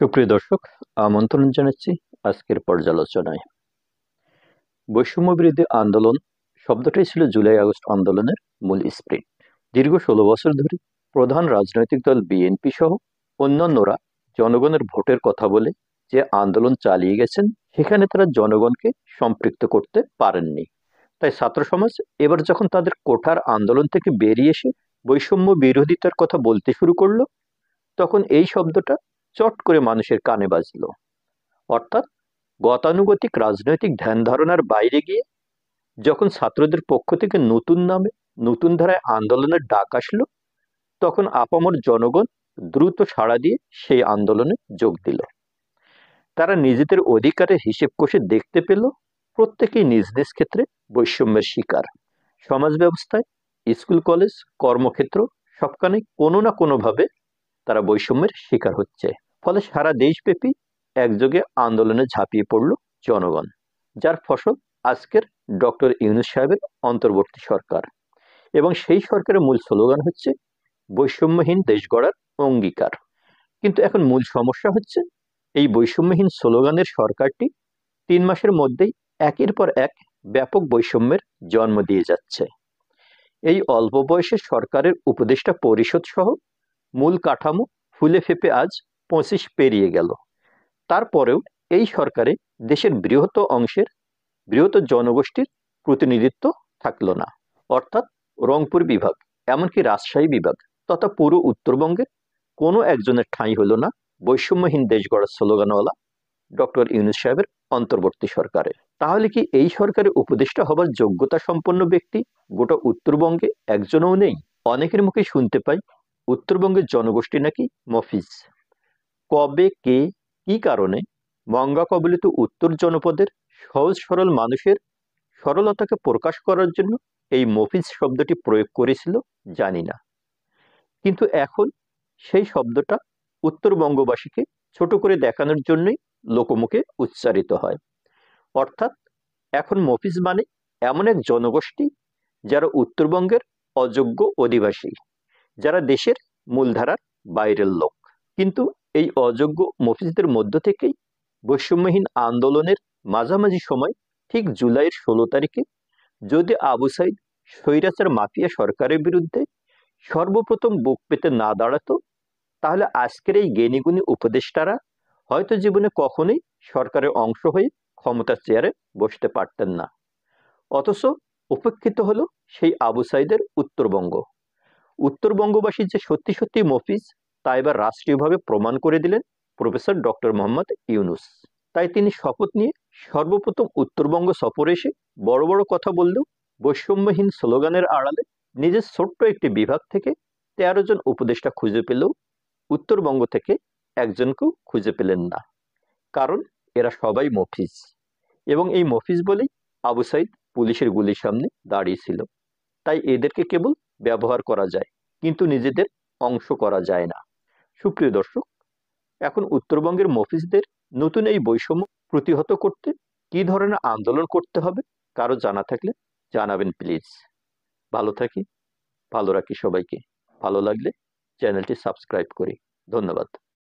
সুপ্রিয় দর্শক, আমন্ত্রণ জানাচ্ছি আজকের পর্যালোচনায়। বৈষম্য বিরোধী আন্দোলন শব্দটাই ছিল জুলাই আগস্ট আন্দোলনের মূল স্পিরিট। দীর্ঘ 16 বছর ধরে প্রধান রাজনৈতিক দল বিএনপি সহ অন্যান্যরা জনগণের ভোটের কথা বলে যে আন্দোলন চালিয়ে গেছেন, সেখানে তারা জনগণকে সম্পৃক্ত করতে পারেননি। তাই ছাত্র সমাজ এবার যখন তাদের কোঠার আন্দোলন থেকে বেরিয়ে এসে বৈষম্য বিরোধিতার কথা বলতে শুরু করলো, তখন এই শব্দটা চট করে মানুষের কানে বাজলো। অর্থাৎ গতানুগতিক রাজনৈতিক ধ্যান ধারণার বাইরে গিয়ে যখন ছাত্রদের পক্ষ থেকে নতুন নামে নতুন ধারায় আন্দোলনের ডাক আসলো, তখন আপামর জনগণ দ্রুত সাড়া দিয়ে সেই আন্দোলনে যোগ দিল। তারা নিজেদের অধিকারের হিসেব কষে দেখতে পেল প্রত্যেকেই নিজ নিজ ক্ষেত্রে বৈষম্যের শিকার। সমাজ ব্যবস্থায়, স্কুল কলেজ, কর্মক্ষেত্র সবখানে কোনো না কোনোভাবে তারা বৈষম্যের শিকার হচ্ছে। ফলে সারা দেশব্যাপী একযোগে আন্দোলনে ঝাঁপিয়ে পড়ল জনগণ, যার ফসল আজকের ডক্টর ইউনূস সাহেবের অন্তর্বর্তী সরকার। এবং সেই সরকারের মূল স্লোগান হচ্ছে বৈষম্যহীন দেশ গড়ার অঙ্গীকার। কিন্তু এখন মূল সমস্যা হচ্ছে এই বৈষম্যহীন স্লোগানের সরকারটি 3 মাসের মধ্যেই একের পর এক ব্যাপক বৈষম্যের জন্ম দিয়ে যাচ্ছে। এই অল্প বয়সের সরকারের উপদেষ্টা পরিষদ সহ মূল কাঠামো ফুলে ফেঁপে আজ 25 পেরিয়ে গেল। তারপরেও এই সরকারে দেশের বৃহৎ অংশের বৃহৎ জনগোষ্ঠীর প্রতিনিধিত্ব থাকলো না। অর্থাৎ রংপুর বিভাগ, এমনকি রাজশাহী বিভাগ তথা পুরো উত্তরবঙ্গের কোনো একজনের ঠাঁই হলো না বৈষম্যহীন দেশ গড়ার স্লোগানওয়ালা ডক্টর ইউনূস সাহেবের অন্তর্বর্তী সরকারে। তাহলে কি এই সরকারে উপদেষ্টা হবার যোগ্যতা সম্পন্ন ব্যক্তি গোটা উত্তরবঙ্গে একজনও নেই? অনেকের মুখে শুনতে পাই উত্তরবঙ্গের জনগোষ্ঠী নাকি মফিজ। কবে, কে, কি কারণে মঙ্গা কবলিত উত্তর জনপদের সহজ সরল মানুষের সরলতাকে প্রকাশ করার জন্য এই মফিজ শব্দটি প্রয়োগ করেছিল জানি না, কিন্তু এখন সেই শব্দটা উত্তরবঙ্গবাসীকে ছোট করে দেখানোর জন্যই লোকমুখে উচ্চারিত হয়। অর্থাৎ এখন মফিজ মানে এমন এক জনগোষ্ঠী যারা উত্তরবঙ্গের অযোগ্য অধিবাসী, যারা দেশের মূলধারার বাইরের লোক। কিন্তু এই অযোগ্য মফিজদের মধ্য থেকেই বৈষম্যহীন আন্দোলনের মাঝামাঝি সময়, ঠিক জুলাইয়ের 16 তারিখে, যদি আবু সাইদ স্বৈরাচার মাফিয়া সরকারের বিরুদ্ধে সর্বপ্রথম বুক পেতে না দাঁড়াতো, তাহলে আজকের এই জ্ঞানীগুণী উপদেষ্টারা হয়তো জীবনে কখনোই সরকারের অংশ হয়ে ক্ষমতার চেয়ারে বসতে পারতেন না। অথচ উপেক্ষিত হলো সেই আবু সাইদের উত্তরবঙ্গ। উত্তরবঙ্গবাসী যে সত্যি সত্যি মফিজ, তা এবার রাষ্ট্রীয়ভাবে প্রমাণ করে দিলেন প্রফেসর ডক্টর মোহাম্মদ ইউনূস। তাই তিনি শপথ নিয়ে সর্বপ্রথম উত্তরবঙ্গ সফরে এসে বড় বড় কথা বললেও বৈষম্যহীন স্লোগানের আড়ালে নিজের ছোট্ট একটি বিভাগ থেকে 13 জন উপদেষ্টা খুঁজে পেলেও উত্তরবঙ্গ থেকে একজনকেও খুঁজে পেলেন না। কারণ এরা সবাই মফিজ, এবং এই মফিজ বলেই আবু সাইদ পুলিশের গুলির সামনে দাঁড়িয়েছিল। তাই এদেরকে কেবল ব্যবহার করা যায়, কিন্তু নিজেদের অংশ করা যায় না। সুপ্রিয় দর্শক, এখন উত্তরবঙ্গের মফিজদের নতুন এই বৈষম্য প্রতিহত করতে কি ধরনের আন্দোলন করতে হবে, কারো জানা থাকলে জানাবেন প্লিজ। ভালো থাকি, ভালো রাখি সবাইকে। ভালো লাগলে চ্যানেলটি সাবস্ক্রাইব করি। ধন্যবাদ।